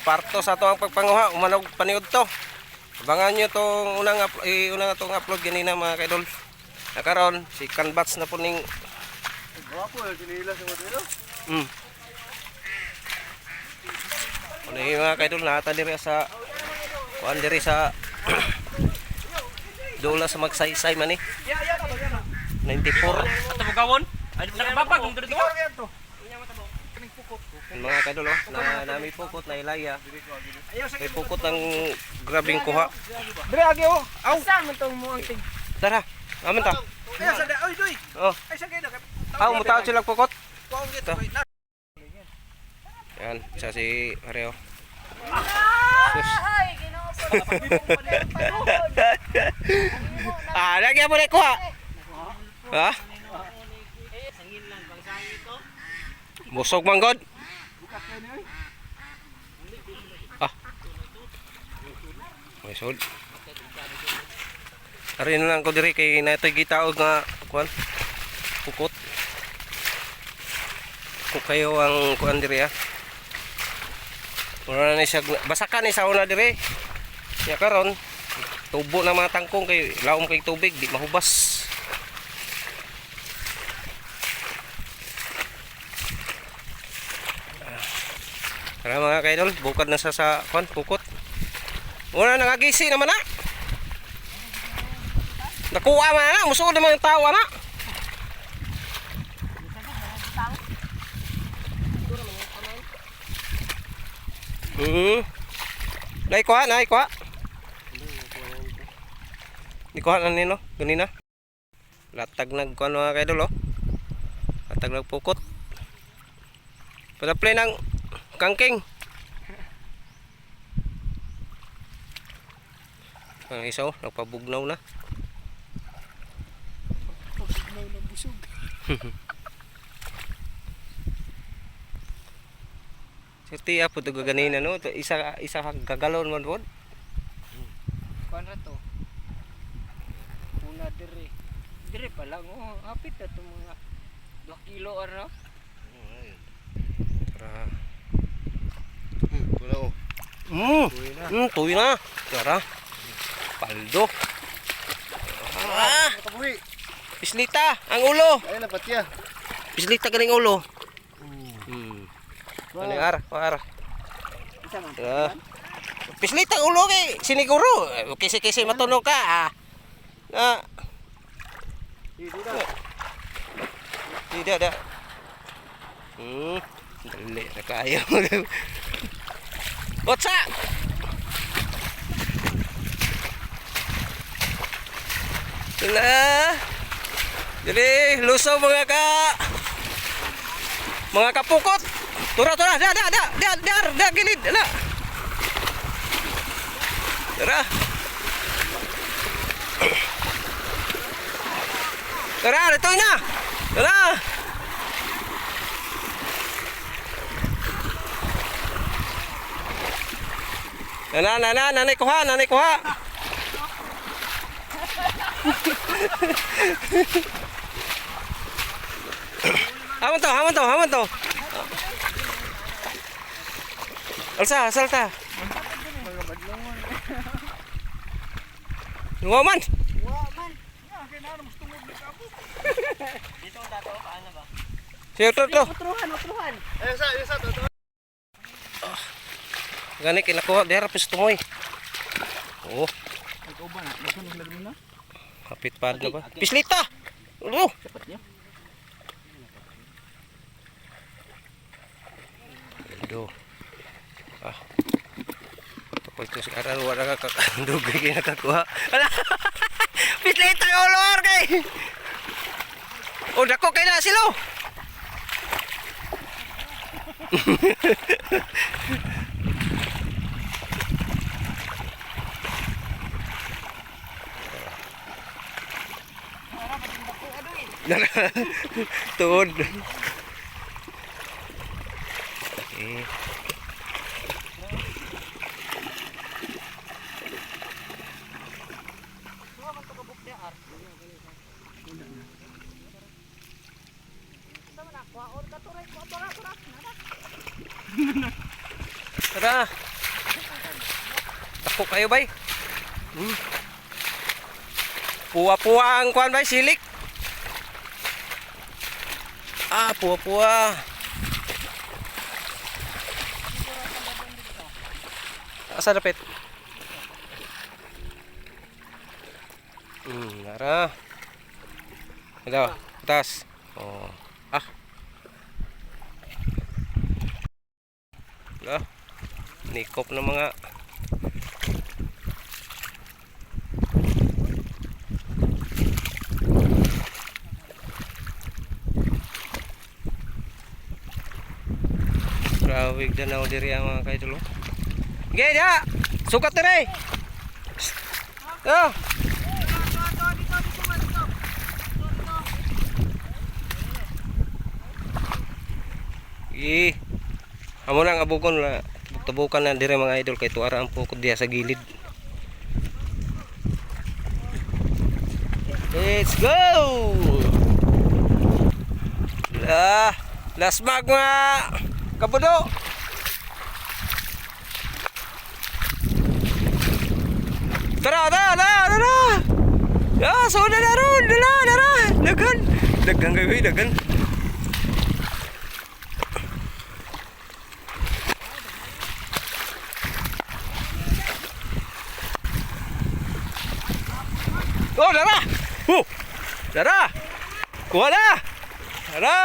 Parto sa to ang pagpanguha, umanog paniud to. Abangan nyo itong unang itong upload ganina mga kaidol. Nakaroon, si Canbats na po ning... Gwapo, kinila sa modelo. Ano yung mga kaidol, nata diri sa... Kuhan diri sa... Dola sa magsaysay man eh. 94. Ato bugawon? Ay nakababag ng dito. Mga kaidol, na nami pukot na ilaya. May pukot ng grabing kuha. Dre agi oh. Aw. Saan mo itong muang tig? Tara, aman ta. Kaya sa oy doy. Oh, Ay sa kay mutaw sila pukot. Kuang gito. Yan, siya si Areo. Ay, ginoo pa. Lagi mo na kuha. Ha? Busog man god. May sud. Ari na lang ko diri kay natay gitaog nga kuan. Pukot. Kung kayo ang kuan diri ha. Mura na siya basakan ni sa una diri. Ya karon tubo na mga tangkong kay laom kay tubig di mahubas. Tara mga kaidol, bukad na sa kuan pukot. Muna nangagisi naman na. Nakuha man na, musuod naman yung tao na. Naikuha. Naikuha na nino, ganina. Latag nagkuhan mga kaidol oh. Latag nagpukot. Padaplay ng kangking. Ang isa oh, nagpabugnaw na. Pagnaw ng busog. Sirti apo to gaganina no, isa gagalon man pod. Kuan ra to. Una dire. Dire pa lang oh, hapit na to mga 2 kilo ara. Tara. Wala oh. Tuwi na. Tara. Paldo. Kabuhi. Pislita ang ulo. Ay lapat ya. Pislita ganing ulo. Ano ar? Isa man. Pislita ang ulo kay siniguro. Kisi-kisi matunog ka. Tidak ada. Dali na kayo. Otsa! Sila. Jadi lusaw mga kapukot. Tura. Dah gilid. Ala. Tara, ito na. Tara. Nanay kuha. Haman to. Salta. Lumaman. Dito ang dato paano ba? Siya to. Utruhan. Ay sa to. Gani kinakuha dera pis tumoy. Oh, Ikaw ba na? Nagsunog na rin na? kapit pa na ba? Pislita. Ulo. Dapat niya. Do. Tapos ito si Aral wala ka kakandugay kaya nakakuha. Pislita yung ulo kay. Oh, dako kay na silo. Tuod. Okay. Tara. Tako kayo bay. Puwa-puwa ang kuan bay silik. Puwa-puwa. Asa dapit? Nara. Ito, atas. Oh. Nikop ng mga Rawig danaw diri ang mga kaidolo. Gaya dia. Sukat diri. Oh. Amo nang abugon na tubukan na dire mga idol kay tuara ang pukod diha sa gilid. Let's go. Last mag mga kabudo. Tara. So na ron, dala. Dagan kayo, dagan. Oh, dara. Dara. Kuha na. Dara.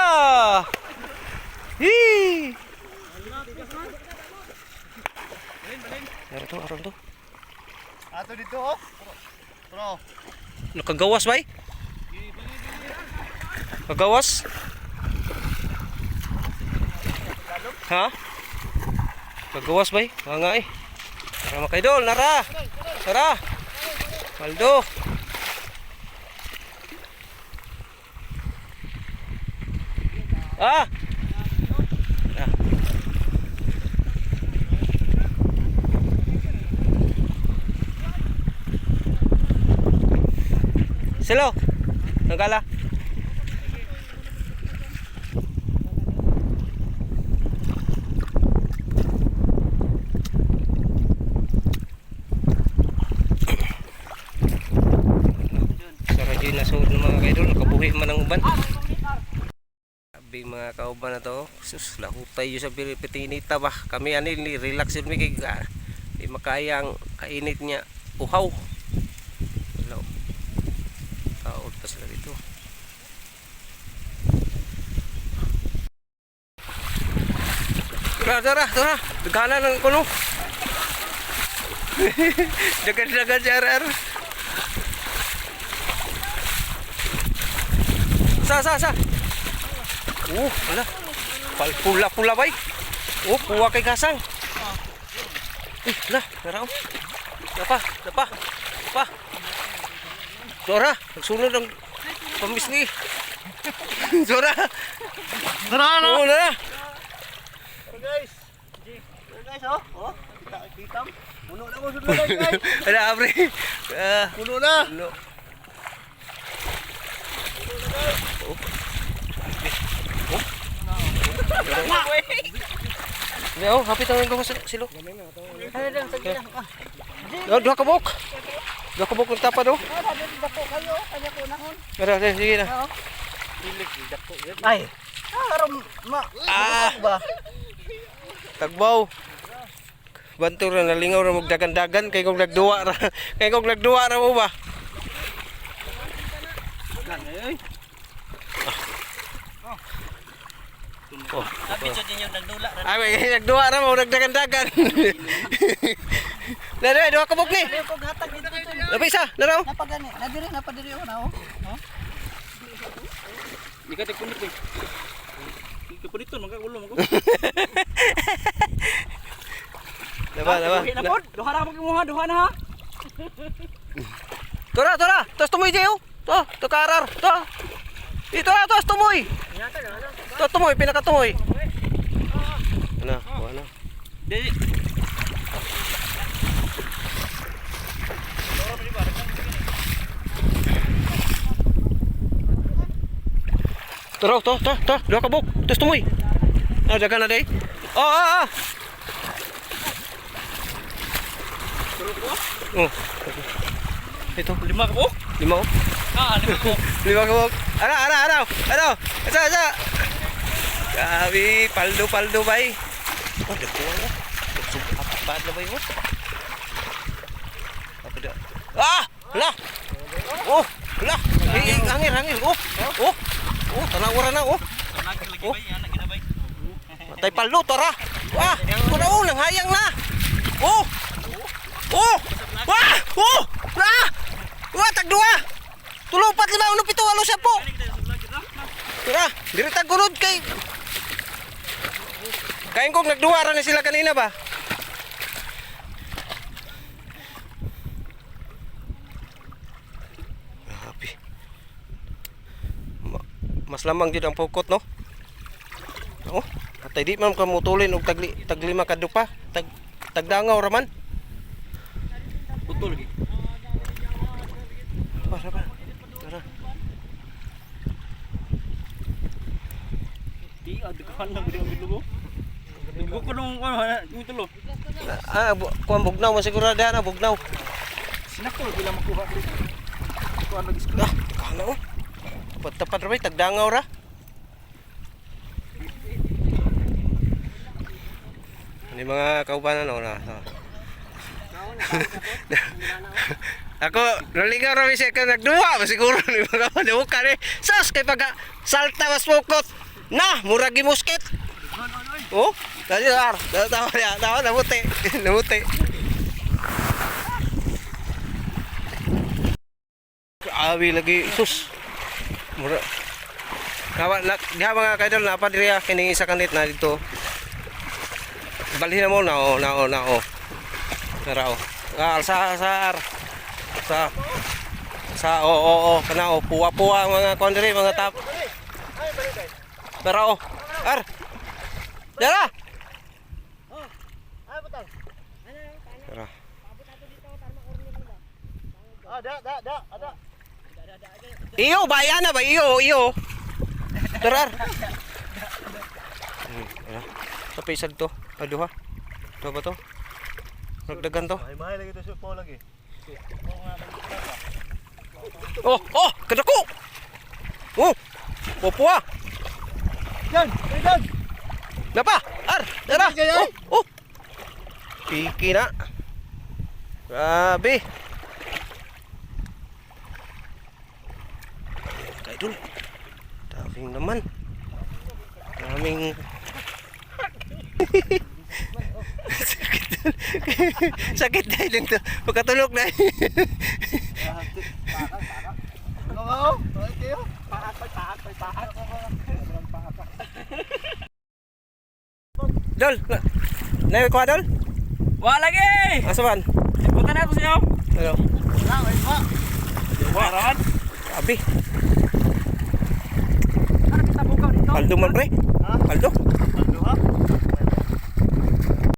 Aron to. Ato dito oh. Bro. Nakagawas ba? Kagawas? Ha? Kagawas ba? Nga eh. Tara mga kaidol, nara. Tara. Paldo. Silo. Nagala. Saradi na suod ng mga kaidol, nakabuhi man ang uban. Sabi mga kauban na to, sus, lahutay yun sa pitinita ba. Kami ani, relax yun may kaya. Di makayang kainit niya, uhaw. Hello. Kaot pa sila dito. Tara. Daghanan ng kuno. Dagan si RR. Sa. Wala. Pula bay. Puwa kay kasang. Tara. Dapa. Dora, nagsunod ang pamis ni. Dora. Tara na. Dora. Guys. Oh. Kita. Puno na mo sud guys. Ada abre. Puno na. No. Hapit ang gawas silo. Dua kabuk nagtapa do. Sige na. Ay. Aram ba? Tagbaw. Bantur na nalingaw na magdagan-dagan kay kog nagduwa ra mo ba? Kapit din yung nagdula. Ay, nagduwa ra mo nagdagan-dagan. Nara, duha kabuk ni. Kog hatag dito. Lapi isa, naraw. Napagani, napadiri ako na oh. Di ka tagpunit eh. Kapunit to, magkagulo mo ko. Daba. Duha na ka duha na ha. Tora. Tos tumoy jayo. To karar. To. Ito na tos tumoy. To tumoy pinakatumoy. Ano? Di. Tara, dua kabuk. Tos tumoy. Dagan na day. Oh. Ito. 5 ka po? 5 oh. 5 ko. 5 kabog. Ano? Asa. Grabe, paldo bay. Oh, dagkuhan na. Apat na bay mo. Apa dah? Lah. Oh, lah. Hangir. Oh, tanah orang na oh. Anak lagi bay, anak kita bay. Matay paldo tara. Kuna ulang hayang na. Oh. Tag 2. 3, 4, 5, 6, 7, 8, 9, 10. Tara, diri tag gunod kay. Kain kong nagduwa ra na sila kanina ba? Grabe. Mas lamang jud ang pukot no. Oh, atay di man ka mutulin og tag 5 kadupa, tagdangaw ra man. Betul lagi. Tara. Di ada kan lang gede ambil lugo. Lugo ko nung ito lo. Kuan bugnaw man siguro na bugnaw. Sinako bila makuha ko. Ko lagi Kana oh. Tapat ra bay tagdangaw ra. Ini mga kaubanan no na. Ako naligaw ra mi siya ka nagduwa siguro ni mga paduka ni. Sus kay pag salta mas pukot. Na, murag musket. Oh, dali ar. Tawa namuti. Grabe lagi sus. Mura. Diha mga kaidol na pa diri kini isa kanit na dito. Balhin na mo na oh. Tara oh. Sa kana oh puwa mga kondiri mga tap. Tara oh. Dara. Tara. Ada. Iyo bayana ba iyo. Tara. Tapi isag to. Aduh ha. Ito ba to? Nagdagan to. Ay, mahal lagi to supo lagi. Oh, kadako. Oh. Popua. Yan. Napa? Tara. Yan. Oh. Piki na. Grabe. Kaidol. Daming naman. Sakit dahil lang to. Pagkatulog na. Oo. Kayo. Dol. Nawi ko dol. Wah lagi. Asaban? Punta na ako sa iyo. Hello. Waran. Abi. Ano kita buka dito? Paldo man pre. Ha? Paldo. Ano ha?